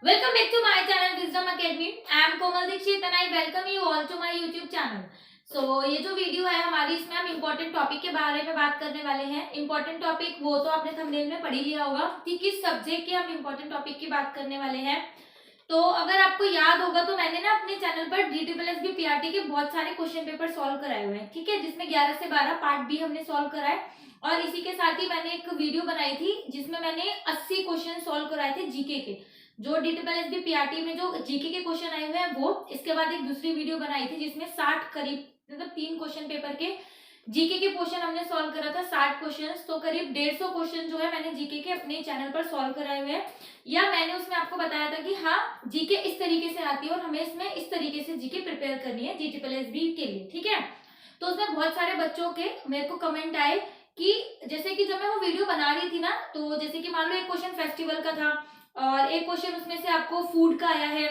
Welcome back to my channel Wisdom Academy. I am Komal Dikshit and I welcome you all to my YouTube channel. So ये जो video है हमारी, इसमें हम important topic के बारे में बात करने वाले हैं। इम्पोर्टेंट टॉपिक वो तो आपने थंबनेल में पढ़ ही लिया होगा कि किस सब्जेक्ट के हम इम्पोर्टेंट टॉपिक की बात करने वाले हैं। तो अगर आपको याद होगा तो मैंने ना अपने चैनल पर DSSB PRT के बहुत सारे क्वेश्चन पेपर सॉल्व कराए हुए हैं, ठीक है, जिसमें 11 से 12 पार्ट भी हमने सॉल्व कराए। और इसी के साथ ही मैंने एक वीडियो बनाई थी जिसमें मैंने 80 क्वेश्चन सॉल्व कराए थे जीके के, जो DSSB PRT में जो जीके के क्वेश्चन आए हुए हैं वो। इसके बाद एक दूसरी वीडियो बनाई थी जिसमें 60 करीब मतलब 3 क्वेश्चन पेपर के जीके के क्वेश्चन हमने सॉल्व करा था, 60 क्वेश्चन। तो करीब 150 क्वेश्चन जो है मैंने जीके के अपने चैनल पर सॉल्व कराए हुए हैं। या मैंने उसमें आपको बताया था कि हाँ जीके इस तरीके से आती है और हमें इसमें इस तरीके से जीके प्रिपेयर करनी है DSSB के लिए, ठीक है। तो उसमें बहुत सारे बच्चों के मेरे को कमेंट आए कि जैसे कि जब मैं वो वीडियो बना रही थी ना, तो जैसे कि मान लो एक क्वेश्चन फेस्टिवल का था और एक क्वेश्चन उसमें से आपको फूड का आया है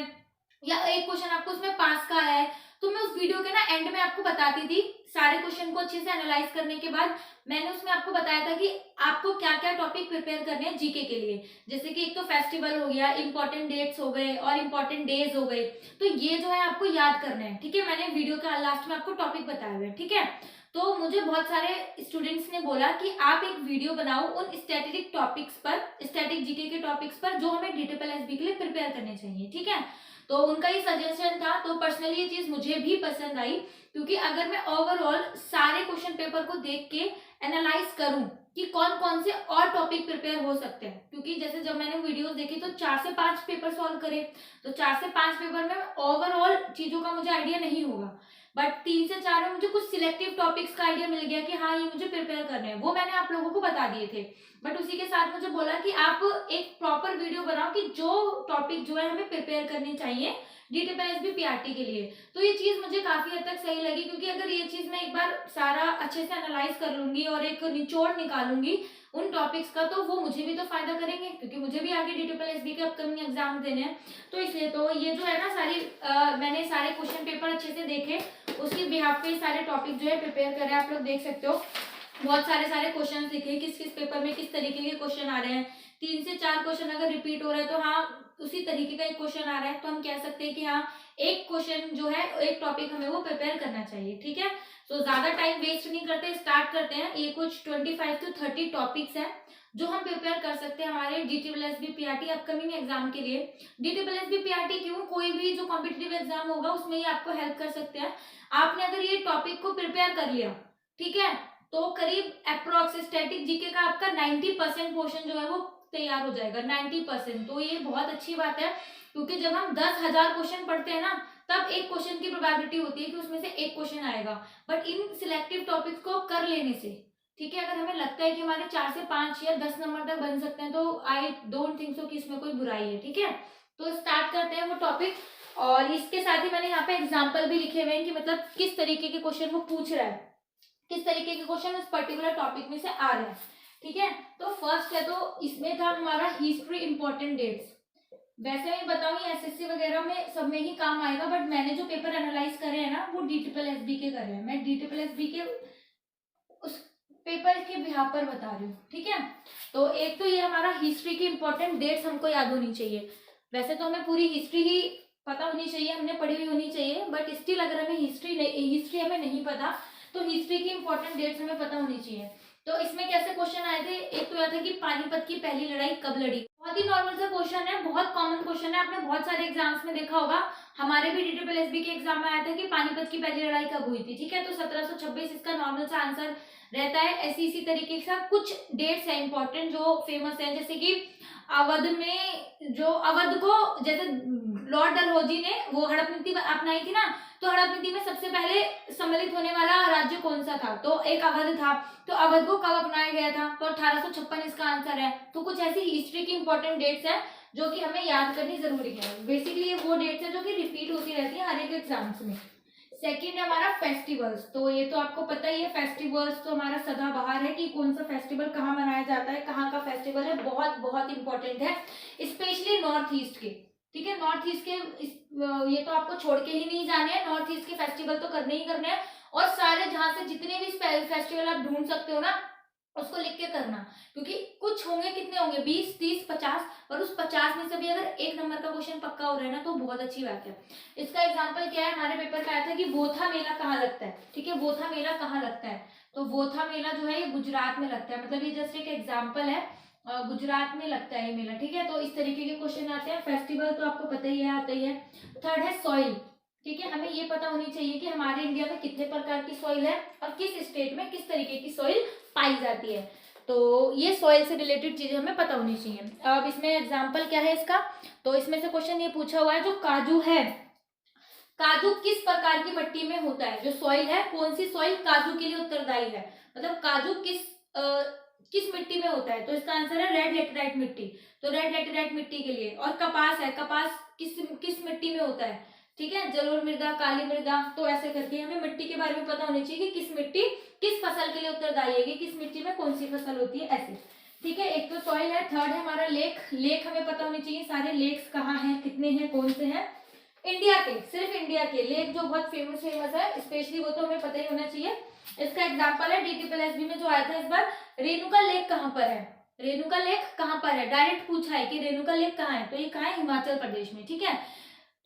या एक क्वेश्चन आपको उसमें पास का आया है, तो मैं उस वीडियो के ना एंड में आपको बताती थी सारे क्वेश्चन को अच्छे से एनालाइज करने के बाद। मैंने उसमें आपको बताया था कि आपको क्या क्या टॉपिक प्रिपेयर करने हैं जीके के लिए। जैसे कि एक तो फेस्टिवल हो गया, इंपॉर्टेंट डेट्स हो गए और इंपॉर्टेंट डेज हो गए, तो ये जो है आपको याद करना है, ठीक है। मैंने वीडियो के लास्ट में आपको टॉपिक बताए हुए हैं, ठीक है। तो मुझे बहुत सारे स्टूडेंट्स ने बोला कि आप एक वीडियो बनाओ उन स्टैटिक टॉपिक्स पर, स्टैटिक जीके के टॉपिक्स पर जो हमें DSSB के लिए प्रिपेयर करने चाहिए, ठीक है। तो उनका ये सजेशन था, तो पर्सनली ये चीज मुझे भी पसंद आई, क्योंकि अगर मैं ओवरऑल सारे क्वेश्चन पेपर को देख के एनालाइज करूं कि कौन कौन से और टॉपिक प्रिपेयर हो सकते हैं, क्योंकि जैसे जब मैंने वीडियोस देखी तो 4 से 5 पेपर सॉल्व करे, तो 4 से 5 पेपर में ओवरऑल चीजों का मुझे आइडिया नहीं होगा, बट 3 से 4 में मुझे कुछ सिलेक्टिव टॉपिक्स का आइडिया मिल गया कि हाँ ये मुझे प्रिपेयर करने हैं, वो मैंने आप लोगों को बता दिए थे। बट उसी के साथ मुझे बोला कि आप एक प्रॉपर वीडियो बनाओ कि जो टॉपिक जो है हमें प्रिपेयर करने चाहिए DSSB PRT के लिए। तो ये चीज मुझे काफी हद तक सही लगी, क्योंकि अगर ये चीज मैं एक बार सारा अच्छे से एनालाइज कर लूंगी और एक निचोड़ निकालूंगी उन टॉपिक्स का, तो वो मुझे भी तो फायदा करेंगे, क्योंकि मुझे भी आगे DSSB के अपकमिंग एग्जाम देने हैं। तो इसलिए तो ये जो है ना सारी मैंने सारे क्वेश्चन पेपर अच्छे से देखे, उसके बिहाफ पे सारे टॉपिक जो है प्रिपेयर करे। आप लोग देख सकते हो बहुत सारे क्वेश्चन लिखे किस किस पेपर में किस तरीके के क्वेश्चन आ रहे हैं। 3 से 4 क्वेश्चन अगर रिपीट हो रहा है तो हाँ उसी तरीके का एक क्वेश्चन आ रहा है, तो हम कह सकते हैं कि हाँ एक क्वेश्चन जो है एक टॉपिक हमें वो प्रिपेयर करना चाहिए, ठीक है। तो ज्यादा टाइम वेस्ट नहीं करते, स्टार्ट करते हैं। ये कुछ 25 से 30 टॉपिक्स हैं जो हम प्रिपेयर कर सकते हैं हमारे DSSB PRT अपकमिंग एग्जाम के लिए। DSSB PRT क्यों, कोई भी जो कॉम्पिटिटिव एग्जाम होगा उसमें ही आपको हेल्प कर सकते हैं। आपने अगर ये टॉपिक को प्रिपेयर कर लिया, ठीक है, तो करीब अप्रोक्स स्टैटिक जीके का आपका 90% पोर्शन जो है वो तैयार हो जाएगा, 90%। तो ये बहुत अच्छी बात है, क्योंकि जब हम 10,000 क्वेश्चन पढ़ते हैं ना, तब एक क्वेश्चन की प्रोबेबिलिटी होती है कि उसमें से एक क्वेश्चन आएगा। बट इन सिलेक्टिव टॉपिक्स को कर लेने से, ठीक है, अगर हमें लगता है कि हमारे 4 से 5 या 10 नंबर तक बन सकते हैं, तो आई डोंट थिंक सो कि इसमें कोई बुराई है, ठीक है। तो स्टार्ट करते हैं वो टॉपिक। और इसके साथ ही मैंने यहाँ पे एग्जाम्पल भी लिखे हुए हैं कि मतलब किस तरीके के क्वेश्चन वो पूछ रहा है, किस तरीके के क्वेश्चन उस पर्टिकुलर टॉपिक में से आ रहे हैं, ठीक है। तो फर्स्ट है, तो इसमें था हमारा हिस्ट्री इंपॉर्टेंट डेट्स। वैसे मैं बताऊं ये एसएससी वगैरह में सब में ही काम आएगा, बट मैंने जो पेपर एनालाइज करे हैं ना वो DSSB के करे हैं। मैं DSSB के उस पेपर के बिहार पर बता रही हूँ, ठीक है। तो एक तो ये हमारा हिस्ट्री की इंपॉर्टेंट डेट्स हमको याद होनी चाहिए। वैसे तो हमें पूरी हिस्ट्री ही पता होनी चाहिए, हमने पढ़ी हुई होनी चाहिए, बट स्टिल अगर हमें हिस्ट्री हमें नहीं पता तो हिस्ट्री की इंपॉर्टेंट डेट्स हमें पता होनी चाहिए। तो इसमें कैसे क्वेश्चन आए थे, एक तो यह था कि पानीपत की पहली लड़ाई कब लड़ी। बहुत ही नॉर्मल सा क्वेश्चन है, बहुत कॉमन क्वेश्चन है, आपने बहुत सारे एग्जाम्स में देखा होगा। हमारे भी DSSB के एग्जाम में आया था कि पानीपत की पहली लड़ाई कब हुई थी, ठीक है। तो 1726 इसका नॉर्मल सा आंसर रहता है। ऐसी इसी तरीके से कुछ डेट्स है इंपॉर्टेंट जो फेमस है, जैसे कि अवध में जो अवध को जैसे लॉर्ड डलहौजी ने वो हड़प नीति अपनाई थी ना, तो हड़प नीति में सबसे पहले सम्मिलित होने वाला राज्य कौन सा था, तो एक अवध था। तो अवध को कब अपनाया गया था, तो 1856 इसका आंसर है। तो कुछ ऐसी हिस्ट्री की इंपॉर्टेंट डेट्स है जो कि हमें याद करनी जरूरी है। बेसिकली ये वो डेट्स है जो कि रिपीट होती रहती है हर एक एग्जाम्स में। सेकेंड है हमारा फेस्टिवल्स। तो ये तो आपको पता ही है, फेस्टिवल्स तो हमारा सदाबहार है कि कौन सा फेस्टिवल कहाँ मनाया जाता है, कहाँ का फेस्टिवल है, बहुत बहुत इंपॉर्टेंट है, स्पेशली नॉर्थ ईस्ट के, ठीक है। नॉर्थ ईस्ट के ये तो आपको छोड़ के ही नहीं जाने हैं, नॉर्थ ईस्ट के फेस्टिवल तो करने ही करने हैं। और सारे जहां से जितने भी फेस्टिवल आप ढूंढ सकते हो ना, उसको लिख के करना, क्योंकि कुछ होंगे, कितने होंगे, 20, 30, 50, और उस 50 में से भी अगर 1 नंबर का क्वेश्चन पक्का हो रहा है ना तो बहुत अच्छी बात है। इसका एग्जांपल क्या है, हमारे पेपर में आया था कि बोथा मेला कहाँ लगता है, ठीक है, बोथा मेला कहाँ लगता है, तो बोथा मेला जो है ये गुजरात में लगता है, मतलब ये जस्ट एक एग्जाम्पल है, गुजरात में लगता है ये मेला, ठीक है। तो इस तरीके के क्वेश्चन आते हैं। फेस्टिवल तो आपको पता ही है, आता ही है। थर्ड है सॉइल, ठीक है, हमें ये पता होनी चाहिए कि हमारे इंडिया में कितने प्रकार की सॉइल है और किस स्टेट में किस तरीके की सॉइल पाई जाती है। तो ये सॉइल से रिलेटेड चीजें हमें पता होनी चाहिए। अब इसमें एग्जांपल क्या है इसका, तो इसमें से क्वेश्चन ये पूछा हुआ है, जो काजू है, काजू किस प्रकार की मिट्टी में होता है, जो सॉइल है कौन सी सॉइल काजू के लिए उत्तरदायी है, मतलब काजू किस मिट्टी में होता है, तो इसका आंसर है रेड लेटेराइट मिट्टी, तो रेड लेटेराइट मिट्टी के लिए। और कपास है, कपास किस किस मिट्टी में होता है, ठीक है, जलोढ़ मृदा, काली मृदा, तो ऐसे करके हमें मिट्टी के बारे में पता होनी चाहिए कि किस मिट्टी किस फसल के लिए उत्तरदायी है, कि किस मिट्टी में कौन सी फसल होती है, ऐसे, ठीक है। एक तो सॉइल है। थर्ड है हमारा लेक, लेक हमें पता होनी चाहिए, सारे लेक्स कहाँ हैं, कितने हैं, कौन से हैं, इंडिया के, सिर्फ इंडिया के लेक जो बहुत फेमस है स्पेशली, वो तो हमें पता ही होना चाहिए। इसका एग्जांपल है DTPLSB में जो आया था इस बार, रेणुका लेक कहाँ पर है, रेणुका लेक कहाँ पर है, डायरेक्ट पूछा है कि रेणुका लेक कहाँ है, तो ये कहाँ है, हिमाचल प्रदेश में, ठीक है।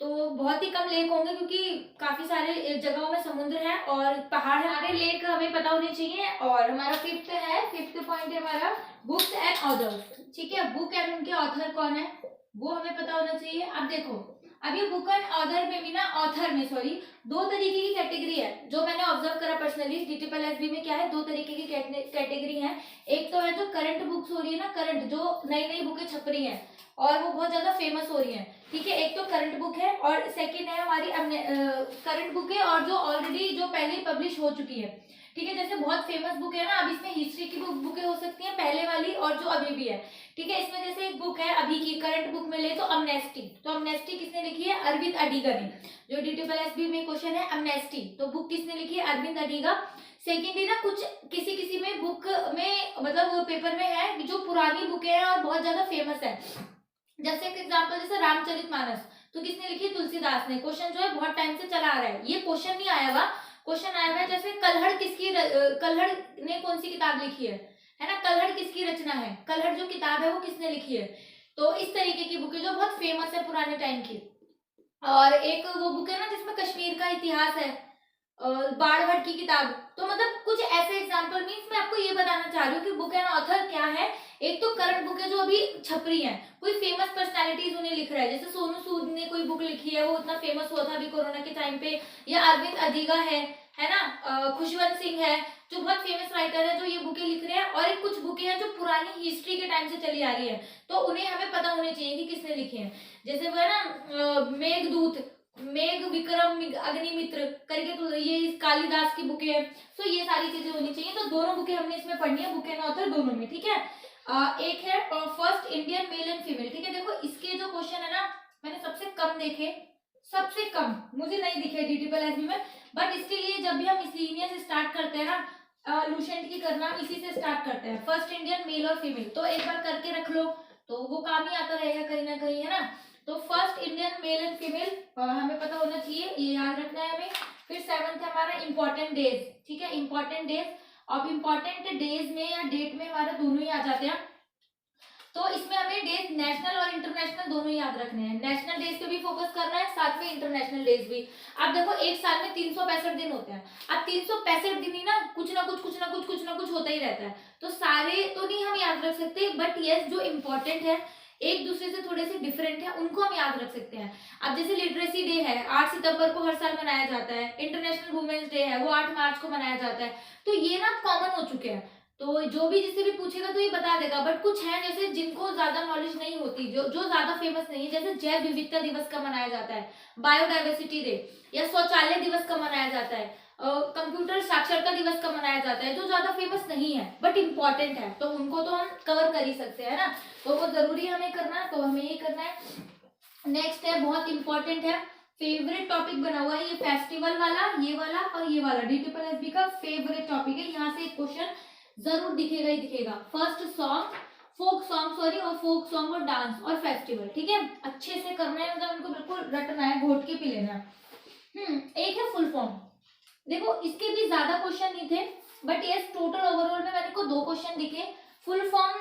तो बहुत ही कम लेक होंगे क्योंकि काफी सारे जगहों में समुद्र है और पहाड़ है, हमारे लेक हमें पता होने चाहिए। और हमारा फिफ्थ पॉइंट है हमारा बुक्स एंड ऑथर्स, ठीक है, बुक एंड उनके ऑथर कौन है वो हमें पता होना चाहिए। अब देखो, अब ये बुक एंड ऑथर में भी ना, ऑथर में सॉरी, दो तरीके की कैटेगरी है जो मैंने ऑब्जर्व करा पर्सनली। DTPLSB में क्या है, दो तरीके की कैटेगरी है। एक तो है जो करंट बुक्स हो रही है ना, करंट जो नई नई बुकें छप रही हैं और वो बहुत ज्यादा फेमस हो रही हैं, ठीक है, एक तो करंट बुक है, और सेकंड है हमारी करंट बुक है और जो ऑलरेडी जो पहले पब्लिश हो चुकी है, ठीक है। जैसे बहुत फेमस बुक है ना, अब इसमें हिस्ट्री की बुकें हो सकती हैं पहले वाली और जो अभी भी है, ठीक है। इसमें जैसे एक बुक है अभी की करंट बुक में ले तो अमनेस्टी, तो अमनेस्टी किसने लिखी है, अरविंद अडिगा ने। जो DTPLSB में क्वेश्चन है अमनेस्टी, तो बुक किसने लिखी है, अरविंद अडिगा। सेकेंडली ना कुछ किसी में बुक में मतलब वो पेपर में है जो पुरानी बुकें हैं और बहुत ज्यादा फेमस है, जैसे एक एग्जांपल जैसे रामचरितमानस, तो किसने लिखी, तुलसीदास ने। क्वेश्चन जो है बहुत टाइम से चला आ रहा है, ये क्वेश्चन नहीं आया हुआ, क्वेश्चन आया हुआ है जैसे कल्हड़ कल्हड़ ने कौन सी किताब लिखी है ना, कल्हड़ किसकी रचना है, कल्हड़ जो किताब है वो किसने लिखी है। तो इस तरीके की बुकें जो बहुत फेमस है पुराने टाइम की। और एक वो बुक है ना जिसमें कश्मीर का इतिहास है, बाढ़ की किताब। तो मतलब कुछ ऐसे एग्जांपल मीन्स मैं आपको ये बताना चाह रही हूँ कि बुक एंड ऑथर क्या है। एक तो करंट बुक है जो अभी छप रही है, कोई फेमस पर्सनालिटीज उन्हें लिख रहा है, जैसे सोनू सूद ने कोई बुक लिखी है, वो इतना फेमस हुआ था अभी कोरोना के टाइम पे, या अरविंद अडिगा है ना, खुशवंत सिंह है जो बहुत फेमस राइटर है जो ये बुकें लिख रहे हैं। और एक कुछ बुकें हैं जो पुरानी हिस्ट्री के टाइम से चली आ रही है, तो उन्हें हमें पता होनी चाहिए कि किसने लिखे हैं। जैसे वो है ना मेघदूत, मेघ विक्रम अग्निमित्र करके, तो ये कालिदास की बुकें हैं। तो ये सारी चीजें होनी चाहिए। तो दोनों बुकें हमने इसमें पढ़नी है, बुक एंड ऑथर दोनों में, ठीक है। एक है first Indian male and female, ठीक है। देखो इसके जो क्वेश्चन है ना, मैंने सबसे कम देखे, सबसे कम मुझे नहीं दिखे DTPLSB में, बट इसके लिए जब भी हम इस लीनियर से स्टार्ट करते हैं ना, लूसेंट की करना इसी से स्टार्ट करते हैं, फर्स्ट इंडियन मेल और फीमेल, तो एक बार करके रख लो तो वो काम ही आता रहेगा कहीं ना कहीं, है ना। तो first Indian male and female हमें पता होना चाहिए, ये याद रखना है हमें। फिर सेवंथ है हमारा इंपॉर्टेंट डेज, ठीक है, इंपॉर्टेंट डेज। अब इंपॉर्टेंट डेज में या डेट में हमारा दोनों ही आ जाते हैं, तो इसमें हमें डेज नेशनल और इंटरनेशनल दोनों ही याद रखने हैं। नेशनल डेज पे भी फोकस करना है, साथ में इंटरनेशनल डेज भी। अब देखो एक साल में 365 दिन होते हैं, अब 365 दिन ही ना कुछ ना कुछ होता ही रहता है, तो सारे तो नहीं हम याद रख सकते, बट यस जो इम्पोर्टेंट है एक दूसरे से थोड़े से डिफरेंट है उनको हम याद रख सकते हैं। अब जैसे लिटरेसी डे है 8 सितंबर को हर साल मनाया जाता है, इंटरनेशनल वुमेन्स डे है वो 8 मार्च को मनाया जाता है, तो ये ना कॉमन हो चुके हैं, तो जो भी जिससे भी पूछेगा तो ये बता देगा। बट कुछ है जैसे जिनको ज्यादा नॉलेज नहीं होती, जो ज्यादा फेमस नहीं है, जैसे जैव विविधता दिवस का मनाया जाता है, बायोडाइवर्सिटी डे, या शौचालय दिवस का मनाया जाता है, कंप्यूटर साक्षरता दिवस का मनाया जाता है, जो ज्यादा फेमस नहीं है बट इम्पोर्टेंट है, तो उनको तो हम कवर कर ही सकते हैं ना, तो वो जरूरी हमें करना, तो हमें ये करना है। नेक्स्ट है बहुत इंपॉर्टेंट है, फेवरेट टॉपिक बना हुआ है ये फेस्टिवल वाला, ये वाला और ये वाला, DTPLSB का फेवरेट टॉपिक है। यहाँ से एक क्वेश्चन जरूर दिखेगा ही दिखेगा। First song, folk song sorry, और फोक सॉन्ग और डांस और फेस्टिवल, ठीक है, अच्छे से करना है, मतलब उनको बिल्कुल रटना है, घोट के पी लेना है। एक है फुल फॉर्म, देखो इसके भी ज्यादा क्वेश्चन नहीं थे, बट यस टोटल ओवरऑल में मेरे को 2 क्वेश्चन दिखे। Full form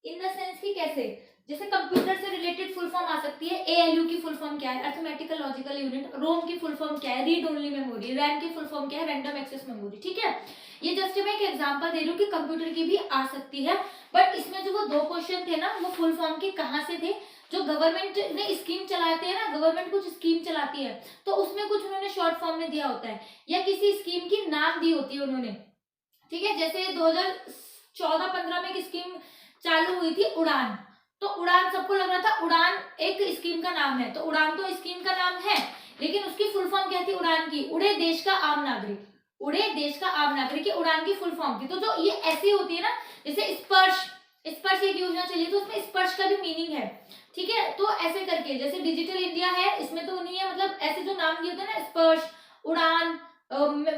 in the sense कि कैसे, जैसे कंप्यूटर से रिलेटेड फुल फॉर्म आ सकती है, एएलयू की फुल फॉर्म क्या है, अर्थमेटिकल लॉजिकल यूनिट, रोम की फुल फॉर्म क्या है, रीड ओनली मेमोरी, रैम की फुल फॉर्म क्या है, रैंडम एक्सेस मेमोरी। ठीक है, ये जस्ट मैं एक एग्जांपल दे रही हूँ कि कंप्यूटर की भी आ सकती है। बट इसमें जो वो 2 क्वेश्चन थे ना, वो फुल फॉर्म के कहाँ से थे, जो गवर्नमेंट ने स्कीम चलाते हैं ना, गवर्नमेंट कुछ स्कीम चलाती है तो उसमें कुछ उन्होंने शॉर्ट फॉर्म में दिया होता है, या किसी स्कीम की नाम दी होती है उन्होंने। ठीक है, जैसे 2014-15 में एक स्कीम चालू हुई थी उड़ान, तो उड़ान सबको लग रहा था उड़ान एक स्कीम का नाम है, तो उड़ान तो स्कीम का नाम है, लेकिन उसकी फुल फॉर्म क्या थी उड़ान की, उड़े देश का आम नागरिक, उड़े देश का आम नागरिक की उड़ान की फुल फॉर्म थी। तो जो ये ऐसी होती है ना, जैसे स्पर्श, स्पर्श एक योजना चली तो उसमें स्पर्श का भी मीनिंग है। ठीक है, तो ऐसे करके जैसे डिजिटल इंडिया है, इसमें तो नहीं है, मतलब ऐसे जो नाम दिए होते हैं ना, स्पर्श, उड़ान,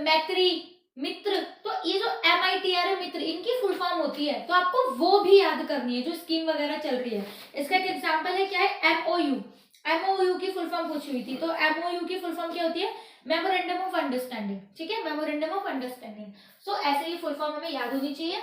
मैत्री, मित्र, तो ये जो MITR है मित्र, इनकी फुल फॉर्म होती है, तो आपको वो भी याद करनी है जो स्कीम वगैरह चल रही है। इसका एक एग्जांपल है, क्या है, MOU की फुल फॉर्म पूछी हुई थी, तो MOU की फुल फॉर्म क्या होती है, मेमोरेंडम ऑफ अंडरस्टैंडिंग। ठीक है, मेमोरेंडम ऑफ अंडरस्टैंडिंग। सो ऐसे ही फुल फॉर्म हमें याद होनी चाहिए।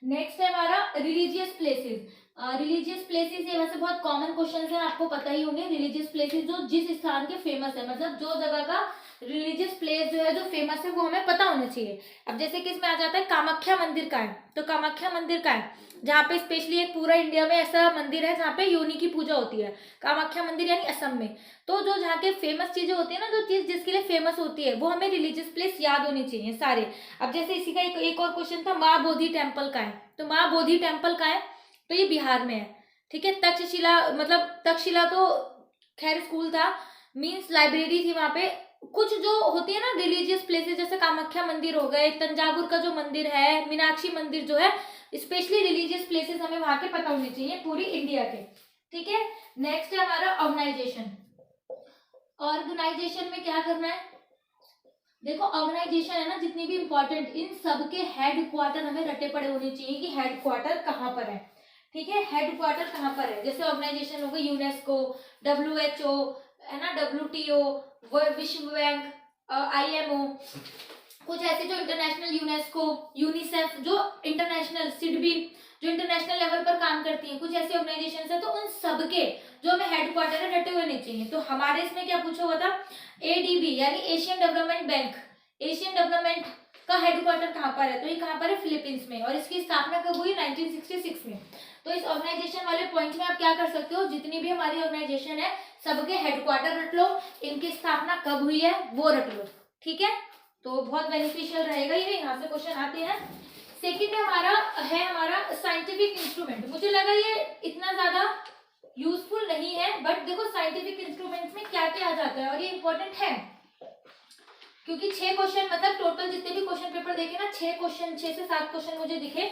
नेक्स्ट है हमारा रिलीजियस प्लेसेस। रिलीजियस प्लेसेस ये वैसे बहुत कॉमन क्वेश्चन है, आपको पता ही होंगे। रिलीजियस प्लेसेस जो जिस स्थान के फेमस है, मतलब जो जगह का रिलीजियस प्लेस जो है जो फेमस है वो हमें पता होना चाहिए। अब जैसे कि इसमें आ जाता है कामाख्या मंदिर का है, तो कामाख्या मंदिर का है जहाँ पे स्पेशली एक पूरा इंडिया में ऐसा मंदिर है जहाँ पे योनि की पूजा होती है, कामाख्या मंदिर यानी असम में। तो जो जहाँ के फेमस चीजें होती है ना, जो चीज जिसके लिए फेमस होती है वो हमें रिलीजियस प्लेस याद होनी चाहिए सारे। अब जैसे इसी का एक और क्वेश्चन था, माँ बोधि टेम्पल का है, तो माँ बोधि टेम्पल का है, तो ये बिहार में है। ठीक है, तक्षशिला, मतलब तक्षशिला तो खैर स्कूल था, मीन्स लाइब्रेरी थी वहां पे। कुछ जो होती है ना रिलीजियस प्लेसेस, जैसे कामाख्या मंदिर हो गए, तंजावुर का जो मंदिर है, मीनाक्षी मंदिर जो है, स्पेशली रिलीजियस प्लेसेस हमें वहां के पता होने चाहिए पूरी इंडिया के। ठीक है, नेक्स्ट है हमारा ऑर्गेनाइजेशन। ऑर्गेनाइजेशन में क्या करना है, देखो ऑर्गेनाइजेशन है ना, जितनी भी इंपॉर्टेंट, इन सब के हेड क्वार्टर हमें रटे पड़े होने चाहिए कि हेड क्वार्टर कहाँ पर है। ठीक है, हेड क्वार्टर कहाँ पर है, जैसे ऑर्गेनाइजेशन हो गई यूनेस्को, WHO है ना, WTO, विश्व बैंक, IMO, कुछ ऐसे जो इंटरनेशनल, यूनेस्को, यूनिसेफ जो इंटरनेशनल, सिडबी जो इंटरनेशनल लेवल पर काम करती हैं, कुछ ऐसी ऑर्गेनाइजेशन है, तो उन सबके जो हमें हेड क्वार्टर है रटे हुए नहीं चाहिए। तो हमारे इसमें क्या पूछा हुआ था, ADB यानी Asian development bank, Asian development का हेड क्वार्टर कहाँ पर है, तो ये कहाँ पर है, फिलीपींस में, और इसकी स्थापना कब हुई, 1966 में। तो इस ऑर्गेनाइजेशन वाले पॉइंट में आप क्या कर सकते हो, जितनी भी हमारी ऑर्गेनाइजेशन है सबके हेड क्वार्टर रट लो, इनकी स्थापना कब हुई है वो रट लो। ठीक है, तो बहुत बेनिफिशियल रहेगा ये, यहाँ से क्वेश्चन आते हैं। सेकंड हमारा साइंटिफिक इंस्ट्रूमेंट। मुझे लगा ये इतना ज्यादा यूजफुल नहीं है, बट देखो साइंटिफिक इंस्ट्रूमेंट्स में क्या क्या आ जाता है, और ये इंपॉर्टेंट है क्योंकि 6 क्वेश्चन, मतलब टोटल जितने भी क्वेश्चन पेपर देखे ना, 6 से 7 क्वेश्चन मुझे दिखे।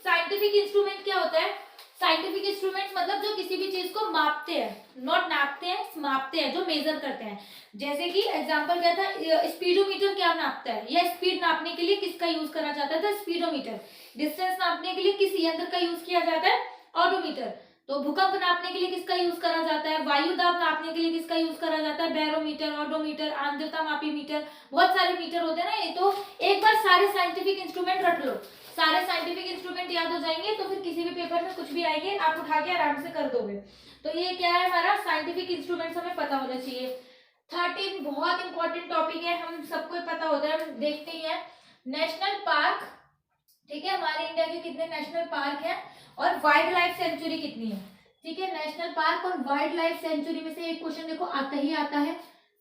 साइंटिफिक इंस्ट्रूमेंट क्या होता है, साइंटिफिक इंस्ट्रूमेंट मतलब जो किसी भी चीज को मापते हैं, नॉट नापते हैं, मापते हैं, जो मेजर करते हैं। जैसे कि एग्जांपल क्या था, स्पीडोमीटर क्या नापता है, या स्पीड नापने के लिए किसका यूज करा जाता था, स्पीडोमीटर। डिस्टेंस नापने के लिए किस यंत्र का यूज किया जाता है, ऑडोमीटर। तो भूकंप नापने के लिए किसका यूज करा जाता है, वायु दाब नापने के लिए किसका यूज करा जाता है, बैरोमीटर, ऑडोमीटर, आर्द्रता मापी मीटर, बहुत सारे मीटर होते हैं ना ये। तो एक बार सारे साइंटिफिक इंस्ट्रूमेंट रट लो, सारे साइंटिफिक इंस्ट्रूमेंट याद हो जाएंगे, तो फिर किसी भी पेपर में कुछ भी आएंगे आप उठा के आराम से कर दोगे। तो ये क्या है, हमारा साइंटिफिक इंस्ट्रूमेंट्स हमें पता होना चाहिए। 13 बहुत इंपॉर्टेंट टॉपिक है, हम सबको पता होता है, हम देखते ही है। नेशनल पार्क, ठीक है, हमारे इंडिया के कितने नेशनल पार्क हैं, और वाइल्ड लाइफ सेंचुरी कितनी है। ठीक है, नेशनल पार्क और वाइल्ड लाइफ सेंचुरी में से एक क्वेश्चन देखो आता ही आता है,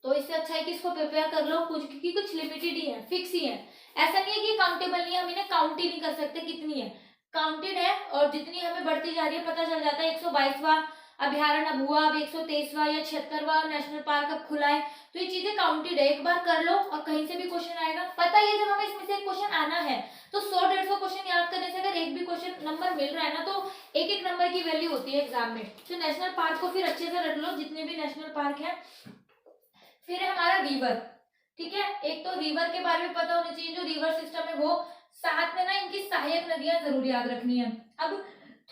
तो इससे अच्छा है कि इसको प्रिपेयर कर लो कुछ, क्योंकि कुछ लिमिटेड ही है, फिक्स ही है। ऐसा नहीं है कि काउंटेबल नहीं है, हम इन्हें काउंट ही नहीं कर सकते कितनी है, काउंटेड है, और जितनी हमें बढ़ती जा रही है पता चल जाता है। 122वां अभ्यारण्य अब हुआ, अब 123वां या 76वां नेशनल पार्क अब खुला है, तो ये चीजें काउंटेड है। एक बार कर लो और कहीं से भी क्वेश्चन आएगा, पता ही है जब हमें इसमें से एक क्वेश्चन आना है, तो 100-150 क्वेश्चन याद करने से अगर एक भी क्वेश्चन नंबर मिल रहा है ना, तो एक एक नंबर की वैल्यू होती है एग्जाम में। तो नेशनल पार्क को फिर अच्छे से रख लो, जितने भी नेशनल पार्क है। फिर है हमारा रिवर। ठीक है, एक तो रिवर के बारे में पता होना चाहिए, जो रिवर सिस्टम है वो, साथ में ना इनकी सहायक नदियां जरूर याद रखनी है। अब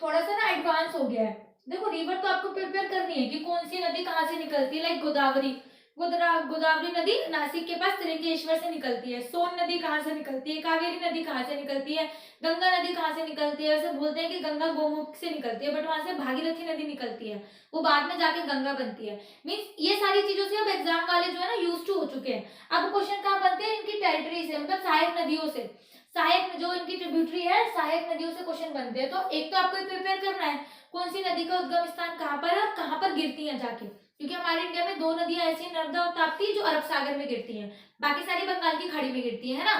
थोड़ा सा ना एडवांस हो गया है, देखो रिवर तो आपको प्रिपेयर करनी है कि कौन सी नदी कहाँ से निकलती है, लाइक गोदावरी, गोदावरी नदी नासिक के पास त्रिंकेश्वर से निकलती है। सोन नदी कहाँ से निकलती है, कावेरी नदी कहाँ से निकलती है, गंगा नदी कहाँ से निकलती है। वैसे बोलते हैं कि गंगा गोमुख से निकलती है, बट वहां से भागीरथी नदी निकलती है, वो बाद में जाके गंगा बनती है। मीन्स ये सारी चीजों से अब एग्जाम वाले जो है ना यूज टू हो चुके हैं। अब क्वेश्चन कहाँ बनते हैं, इनकी टेरिटरी से, मतलब सहायक नदियों से, सहायक जो इनकी ट्रिब्यूटरी है सहायक नदियों से क्वेश्चन बनते हैं। तो एक तो आपको प्रिपेयर करना है कौन सी नदी का उद्गम स्थान कहाँ पर है और कहाँ पर गिरती है जाके, क्योंकि हमारे इंडिया में 2 नदियां ऐसी नर्मदा और ताप्ती जो अरब सागर में गिरती हैं, बाकी सारी बंगाल की खाड़ी में गिरती है ना।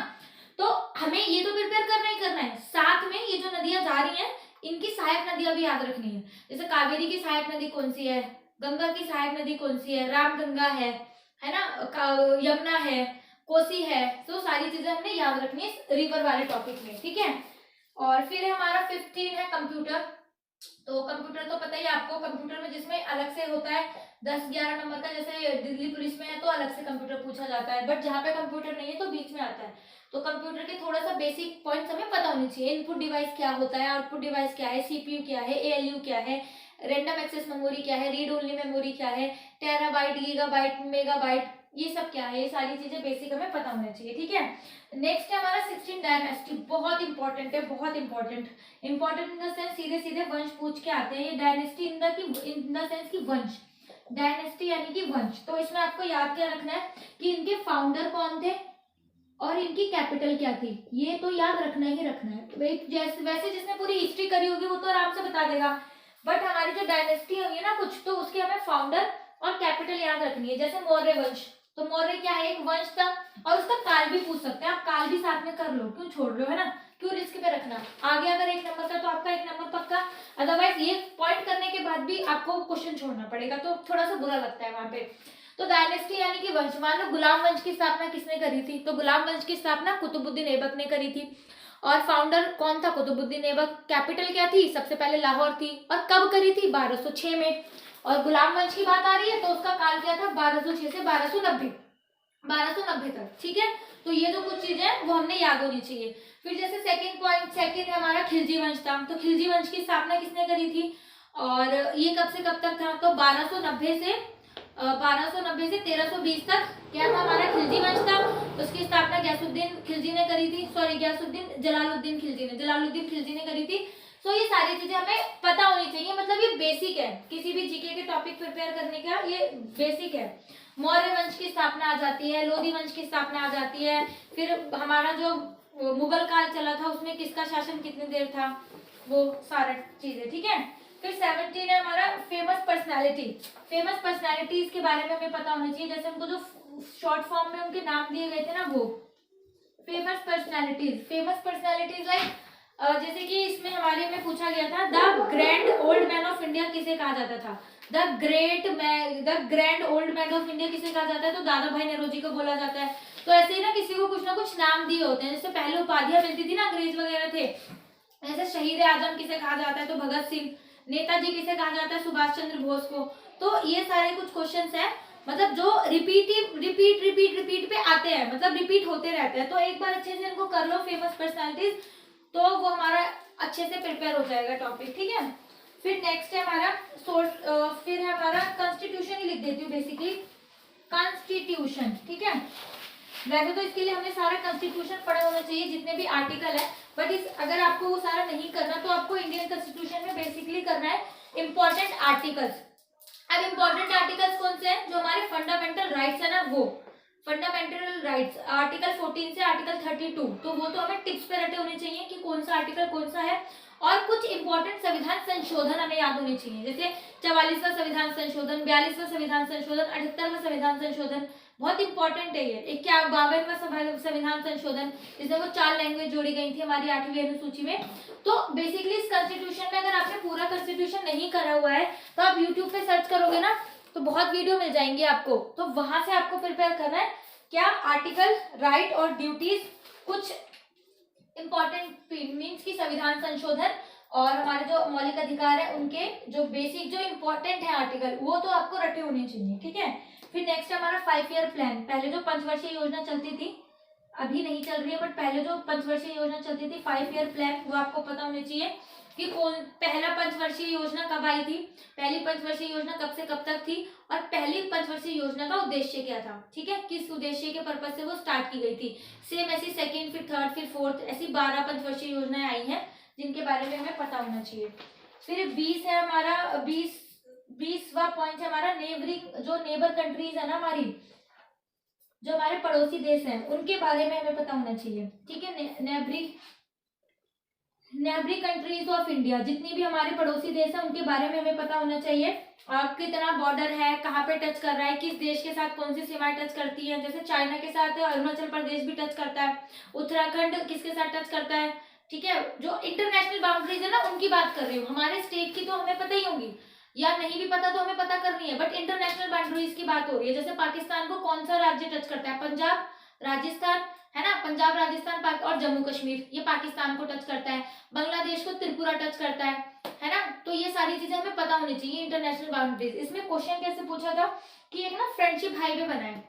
तो हमें ये तो प्रिपेयर करना ही करना है, साथ में ये जो नदियां जा रही हैं इनकी सहायक नदियां भी याद रखनी है। जैसे कावेरी की सहायक नदी कौन सी है, गंगा की सहायक नदी कौन सी है, रामगंगा है ना, यमुना है, कोसी है। तो सारी चीजें हमने याद रखनी है रिवर वाले टॉपिक में, ठीक है। और फिर हमारा 15 है कंप्यूटर। तो कंप्यूटर तो पता ही आपको, कंप्यूटर में जिसमें अलग से होता है 10-11 नंबर का, जैसे दिल्ली पुलिस में है तो अलग से कंप्यूटर पूछा जाता है, बट जहाँ पे कंप्यूटर नहीं है तो बीच में आता है। तो कंप्यूटर के थोड़ा सा बेसिक पॉइंट्स हमें पता होने चाहिए। इनपुट डिवाइस क्या होता है, आउटपुट डिवाइस क्या है, सीपीयू क्या है, एएलयू क्या है, रैंडम एक्सेस मेमोरी क्या है, रीड ओनली मेमोरी क्या है, टेराबाइट, गीगाबाइट, मेगाबाइट, ये सब क्या है, ये सारी चीजें बेसिक हमें पता होना चाहिए, ठीक है। नेक्स्ट है हमारा 16 डायनेस्टी, बहुत इंपॉर्टेंट है, बहुत इंपॉर्टेंट इन द सेंस सीधे सीधे वंश पूछ के आते हैं। ये डायनेस्टी इन द सेंस की वंश, डायनेस्टी यानी कि वंश। तो इसमें आपको याद क्या रखना है कि इनके फाउंडर कौन थे और इनकी कैपिटल क्या थी, ये तो याद रखना ही रखना है। वैसे जिसने पूरी हिस्ट्री करी होगी वो तो आराम से बता देगा, बट हमारी जो डायनेस्टी होगी ना कुछ, तो उसके हमें फाउंडर और कैपिटल याद रखनी है। जैसे मौर्य वंश, तो मौर्य क्या है, एक वंश था, और उसका काल भी पूछ सकते हैं आप, काल भी साथ में कर लो, क्यों छोड़ रहे हो, है ना, क्यों रिस्क पे रखना। आगे अगर 1 नंबर का तो आपका 1 नंबर पक्का, अदरवाइज ये पॉइंट करने के बाद भी आपको क्वेश्चन छोड़ना पड़ेगा, तो थोड़ा सा बुरा लगता है वहां पे। तो डायनेस्टी यानी कि वंश। मान लो गुलाम वंश की स्थापना किसने करी थी, तो गुलाम वंश की स्थापना कुतुबुद्दीन ऐबक ने करी थी। और फाउंडर कौन था, कुतुबुद्दीन ऐबक। कैपिटल क्या थी, सबसे पहले लाहौर थी, और कब करी थी, 1206 में। और गुलाम वंश की बात आ रही है तो उसका काल क्या था, 1206 से 1290 तक, ठीक है। तो ये जो कुछ चीजें हैं वो हमने याद होनी चाहिए। फिर जैसे सेकंड है हमारा खिलजी वंश था। तो खिलजी वंश की स्थापना किसने करी थी और ये कब से कब तक था, तो 1290 से 1320 तक क्या था, हमारा खिलजी वंश था। उसकी स्थापना गयासुद्दीन खिलजी ने करी थी, जलालुद्दीन खिलजी ने करी थी। तो ये सारी चीजें हमें पता होनी चाहिए, मतलब ये बेसिक है, किसी भी जीके के टॉपिक प्रिपेयर करने का ये बेसिक है। मौर्य वंश की स्थापना आ जाती है, लोधी वंश की स्थापना आ जाती है। फिर हमारा जो मुगल काल चला था उसमें किसका शासन कितनी देर था, वो सारा चीजें, ठीक है। फिर 17 है हमारा फेमस पर्सनालिटीज के बारे में हमें पता होना चाहिए। जैसे उनको जो शॉर्ट फॉर्म में उनके नाम दिए गए थे ना, वो फेमस पर्सनालिटीज लाइक, जैसे कि इसमें हमारे में पूछा गया था the grand old man of India किसे कहा जाता था, the grand old man of India किसे कहा जाता है, तो दादा भाई नौरोजी को बोला जाता है। तो ऐसे ही ना किसी को कुछ ना कुछ नाम दिए होते हैं, जैसे पहले उपाधियां मिलती थी ना, अंग्रेज वगैरह थे, जैसे शहीद आजम किसे कहा जाता है, तो भगत सिंह। नेताजी किसे कहा जाता है, सुभाष चंद्र बोस को। तो ये सारे कुछ क्वेश्चंस हैं, मतलब जो रिपीट पे आते हैं, मतलब रिपीट होते रहते हैं। तो एक बार अच्छे से इनको कर लो फेमस पर्सनालिटीज, तो वो हमारा अच्छे से प्रिपेयर हो जाएगा टॉपिक, ठीक है। फिर नेक्स्ट है हमारा फिर है हमारा कॉन्स्टिट्यूशन ही लिख देती हूँ, बेसिकली कॉन्स्टिट्यूशन, ठीक है। वैसे तो इसके लिए हमें सारा कॉन्स्टिट्यूशन पढ़ा होना चाहिए, जितने भी आर्टिकल है, बट अगर आपको वो सारा नहीं करना तो आपको इंडियन कॉन्स्टिट्यूशन में बेसिकली करना है इंपॉर्टेंट आर्टिकल्स। अब इंपॉर्टेंट आर्टिकल्स कौन से हैं, जो हमारे फंडामेंटल राइट्स है ना, वो फंडामेंटल राइट्स आर्टिकल 14 से आर्टिकल 32, तो वो तो हमें टिप्स पे रटे होने चाहिए कि कौन सा आर्टिकल कौन सा है। और कुछ इंपॉर्टेंट संविधान संशोधन हमें याद होने चाहिए, जैसे 44वां संविधान संशोधन, 42वां संविधान संशोधन, 78वां संविधान संशोधन, बहुत इंपॉर्टेंट है ये। 52वां संविधान संशोधन, जिसमें वो 4 लैंग्वेज जोड़ी गई थी हमारी 8वीं अनुसूची में। तो बेसिकली इस कॉन्स्टिट्यूशन में अगर आपने पूरा कॉन्स्टिट्यूशन नहीं करा हुआ है तो आप यूट्यूब पे सर्च करोगे ना तो बहुत वीडियो मिल जाएंगी आपको, तो वहां से आपको प्रिपेयर करना है क्या आर्टिकल, राइट और ड्यूटीज, कुछ इंपॉर्टेंट मीन्स की संविधान संशोधन और हमारे जो मौलिक अधिकार है उनके जो बेसिक जो इंपॉर्टेंट है आर्टिकल, वो तो आपको रटे होने चाहिए, ठीक है। फिर नेक्स्ट हमारा 5 ईयर प्लान। पहले जो 5 वर्षीय योजना चलती थी, अभी नहीं चल रही है, बट पहले जो 5 वर्षीय योजना चलती थी 5 ईयर प्लान, वो आपको पता होने चाहिए। कि कौन पहला पंचवर्षीय योजना कब आई थी, पहली पंचवर्षीय योजना कब से कब तक थी, और पहली पंचवर्षीय योजना का उद्देश्य क्या था, ठीक है, किस उद्देश्य के पर्पज से वो स्टार्ट की गई थी। सेम ऐसी सेकेंड, फिर थर्ड, फिर फोर्थ, ऐसी 12 पंचवर्षीय योजनाएं आई हैं जिनके बारे में हमें पता होना चाहिए। फिर 20 है हमारा 20वां पॉइंट है हमारा नेबरिंग, जो नेबर कंट्रीज है ना हमारी, जो हमारे पड़ोसी देश हैं, उनके बारे में हमें पता होना चाहिए, ठीक है। नेबरी कंट्रीज ऑफ इंडिया, जितनी भी हमारे पड़ोसी देश हैं उनके बारे में हमें पता होना चाहिए। कितना बॉर्डर है, कहाँ पे टच कर रहा है, किस देश के साथ कौन सी सीमाएं टच करती है, जैसे चाइना के साथ अरुणाचल प्रदेश भी टच करता है, उत्तराखंड किसके साथ टच करता है, ठीक है। जो इंटरनेशनल बाउंड्रीज है ना उनकी बात कर रही हूँ, हमारे स्टेट की तो हमें पता ही होगी, या नहीं भी पता तो हमें पता करनी है, बट इंटरनेशनल बाउंड्रीज की बात हो रही है। जैसे पाकिस्तान को कौन सा राज्य टच करता है, पंजाब, राजस्थान, है ना, पंजाब, राजस्थान और जम्मू कश्मीर, ये पाकिस्तान को टच करता है। बांग्लादेश को त्रिपुरा टच करता है ना। तो ये सारी चीजें हमें पता होनी चाहिए, इंटरनेशनल बाउंड्रीज। इसमें क्वेश्चन कैसे पूछा था कि एक ना फ्रेंडशिप हाईवे बना है,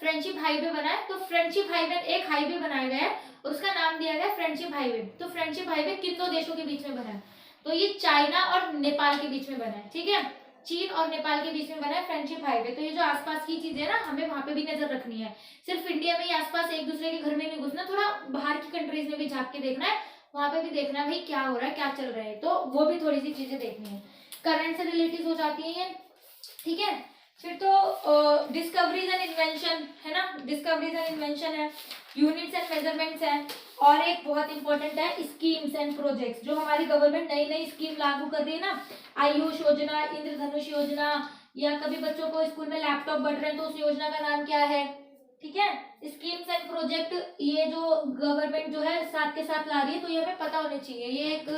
फ्रेंडशिप हाईवे बना है, तो फ्रेंडशिप हाईवे एक हाईवे बनाया गया है और उसका नाम दिया गया है फ्रेंडशिप हाईवे। तो फ्रेंडशिप हाईवे किन दो देशों के बीच में बना है, तो ये चाइना और नेपाल के बीच में बना है, ठीक है, चीन और नेपाल के बीच में बना है फ्रेंडशिप हाईवे। तो ये जो आसपास की चीजें ना हमें वहां पे भी नजर रखनी है, सिर्फ इंडिया में ही आसपास एक दूसरे के घर में नहीं घुसना, थोड़ा बाहर की कंट्रीज में भी झांक के देखना है, वहां पे भी देखना है भाई क्या हो रहा है, क्या चल रहा है, तो वो भी थोड़ी सी चीजें देखनी है, करंट से रिलेटेड हो जाती है ये, ठीक है। फिर तो डिस्कवरीज एंड इन्वेंशन है ना, डिस्कवरीज एंड इन्वेंशन है, यूनिट्स एंड मेजरमेंट्स है, और एक बहुत इंपॉर्टेंट है स्कीम्स एंड प्रोजेक्ट्स, जो हमारी गवर्नमेंट नई नई स्कीम लागू कर रही है ना, आयुष योजना, इंद्रधनुष योजना, या कभी बच्चों को स्कूल में लैपटॉप बढ़ रहे हैं तो उस योजना का नाम क्या है, ठीक है। स्कीम्स एंड प्रोजेक्ट ये जो गवर्नमेंट जो है साथ के साथ ला रही है, तो ये हमें पता होने चाहिए, ये एक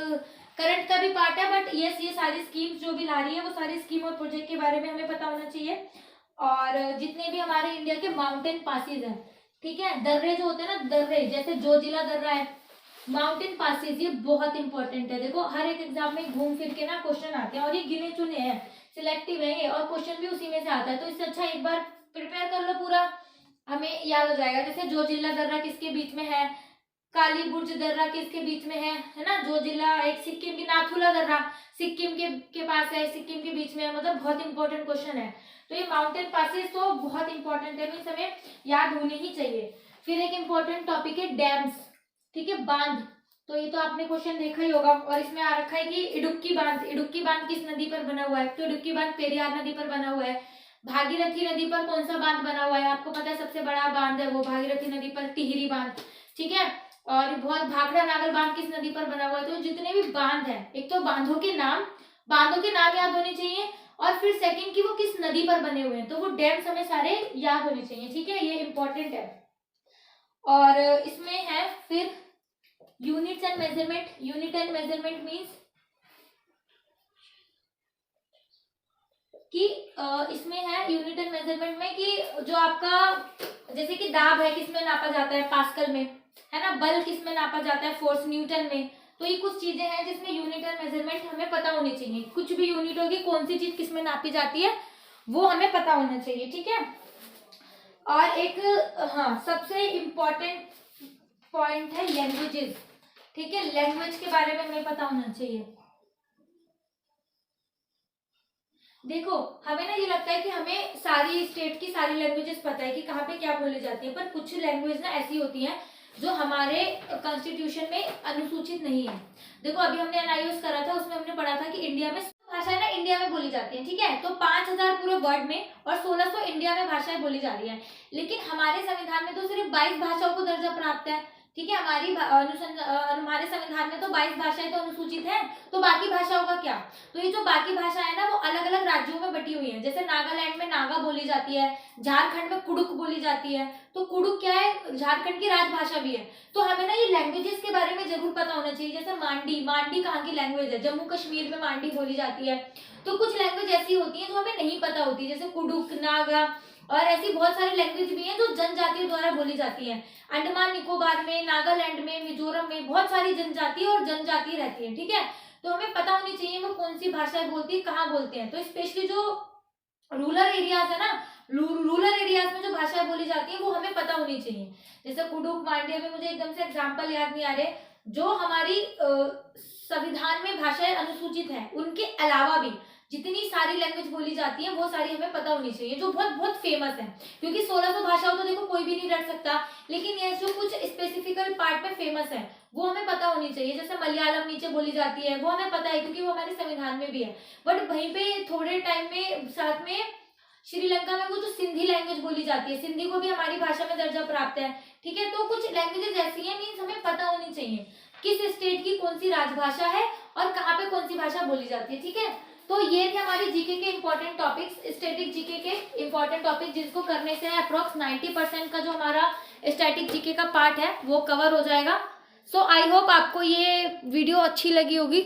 करंट का भी पार्ट है, बट ये सारी स्कीम्स जो भी ला रही है वो सारी स्कीम और प्रोजेक्ट के बारे में हमें पता होना चाहिए। और जितने भी हमारे इंडिया के माउंटेन पासेज हैं, ठीक है, दर्रे जो होते हैं ना, दर्रे जैसे जोजिला दर्रा है, माउंटेन पासेज, ये बहुत इंपॉर्टेंट है। देखो हर एक एग्जाम में घूम फिर के ना क्वेश्चन आते हैं, और ये गिने चुने हैं, सिलेक्टिव है ये, और क्वेश्चन भी उसी में से आता है, तो इससे अच्छा एक बार प्रिपेयर कर लो पूरा, हमें याद हो जाएगा। जैसे जोजिला दर्रा किसके बीच में है, काली बुर्ज दर्रा किसके बीच में है ना, जोजिला एक सिक्किम की, नाथुला दर्रा सिक्किम के पास है, सिक्किम के बीच में है, मतलब बहुत इंपॉर्टेंट क्वेश्चन है। तो ये माउंटेन पासेस तो बहुत इंपॉर्टेंट है, मीन्स हमें याद होने ही चाहिए। फिर एक इंपॉर्टेंट टॉपिक है डैम्स, ठीक है, बांध, तो ये तो आपने क्वेश्चन देखा ही होगा, और इसमें आ रखा है कि इडुक्की बांध, इडुक्की बांध किस नदी पर बना हुआ है, तो इडुक्की बांध पेरियार नदी पर बना हुआ है। भागीरथी नदी पर कौन सा बांध बना हुआ है, आपको पता है सबसे बड़ा बांध है वो भागीरथी नदी पर टिहरी बांध, ठीक है। और बहुत भाखड़ा नागल बांध किस नदी पर बना हुआ है, तो जितने भी बांध है, एक तो बांधों के नाम याद होने चाहिए, और फिर सेकंड की वो किस नदी पर बने हुए हैं, तो वो डैम्स हमें सारे याद होने चाहिए, ठीक है, ये इंपॉर्टेंट है। और इसमें है फिर units and measurement, unit and measurement means कि इसमें है यूनिट एंड मेजरमेंट में कि जो आपका जैसे कि दाब है किसमें नापा जाता है, पास्कल में, है ना, बल किसमें नापा जाता है, फोर्स न्यूटन में। तो ये कुछ चीजें हैं जिसमें यूनिट एंड मेजरमेंट हमें पता होनी चाहिए, कुछ भी यूनिट होगी, कौन सी चीज किसमें नापी जाती है वो हमें पता होना चाहिए, ठीक है। और एक हाँ सबसे इम्पोर्टेंट पॉइंट है लैंग्वेजेस, ठीक है, लैंग्वेज के बारे में हमें पता होना चाहिए। देखो हमें ना ये लगता है कि हमें सारी स्टेट की सारी लैंग्वेजेस पता है कि कहाँ पे क्या बोली जाती है, पर कुछ लैंग्वेज ना ऐसी होती हैं जो हमारे कॉन्स्टिट्यूशन में अनुसूचित नहीं है। देखो अभी हमने एनआईओएस करा था, उसमें हमने पढ़ा था कि इंडिया में भाषाएं ना इंडिया में बोली जाती हैं, ठीक है, तो 5000 पूरे वर्ल्ड में और 1600 इंडिया में भाषाएं बोली जा रही है, लेकिन हमारे संविधान में तो सिर्फ 22 भाषाओं को दर्जा प्राप्त है, ठीक है, हमारे संविधान में तो 22 भाषाएं तो अनुसूचित हैं, तो बाकी भाषाओं का क्या। तो ये जो बाकी भाषा है ना वो अलग अलग राज्यों में बटी हुई है, जैसे नागालैंड में नागा बोली जाती है, झारखंड में कुडुक बोली जाती है, तो कुडुक क्या है, झारखंड की राजभाषा भी है। तो हमें ना ये लैंग्वेजेस के बारे में जरूर पता होना चाहिए, जैसे मांडी कहाँ की लैंग्वेज है, जम्मू कश्मीर में मांडी बोली जाती है। तो कुछ लैंग्वेज ऐसी होती है जो हमें नहीं पता होती, जैसे कुडुक, नागा, और ऐसी बहुत सारी लैंग्वेज भी हैं जो जनजातियों द्वारा बोली जाती हैं। अंडमान निकोबार में, नागालैंड में, मिजोरम में बहुत सारी जनजाति और जनजाति रहती है, ठीक है, तो हमें पता होनी चाहिए वो कौन सी भाषाएं बोलती है, कहाँ बोलते हैं। तो स्पेशली जो रूरल एरियाज है ना, रूरल एरियाज में जो भाषाएं बोली जाती है वो हमें पता होनी चाहिए, जैसे कुडुक, मांडी, अभी मुझे एकदम से एग्जाम्पल याद नहीं आ रहे, जो हमारी संविधान में भाषाएं अनुसूचित है उनके अलावा भी जितनी सारी लैंग्वेज बोली जाती है वो सारी हमें पता होनी चाहिए, जो बहुत बहुत फेमस है। क्योंकि 1600 भाषाओं तो देखो कोई भी नहीं रट सकता, लेकिन ये जो कुछ स्पेसिफिकल पार्ट में फेमस है वो हमें पता होनी चाहिए। जैसे मलयालम नीचे बोली जाती है वो हमें पता है क्योंकि वो हमारे संविधान में भी है। बट वहीं पे थोड़े टाइम में साथ में श्रीलंका में वो जो सिंधी लैंग्वेज बोली जाती है, सिंधी को भी हमारी भाषा में दर्जा प्राप्त है। ठीक है, तो कुछ लैंग्वेजेस ऐसी हैं, मीन्स हमें पता होनी चाहिए किस स्टेट की कौन सी राजभाषा है और कहाँ पे कौन सी भाषा बोली जाती है। ठीक है, तो ये थे हमारी जीके के इंपॉर्टेंट टॉपिक्स, स्टैटिक जीके के इंपॉर्टेंट टॉपिक, जिसको करने से अप्रोक्स 90% का जो हमारा स्टैटिक जीके का पार्ट है वो कवर हो जाएगा। सो आई होप आपको ये वीडियो अच्छी लगी होगी।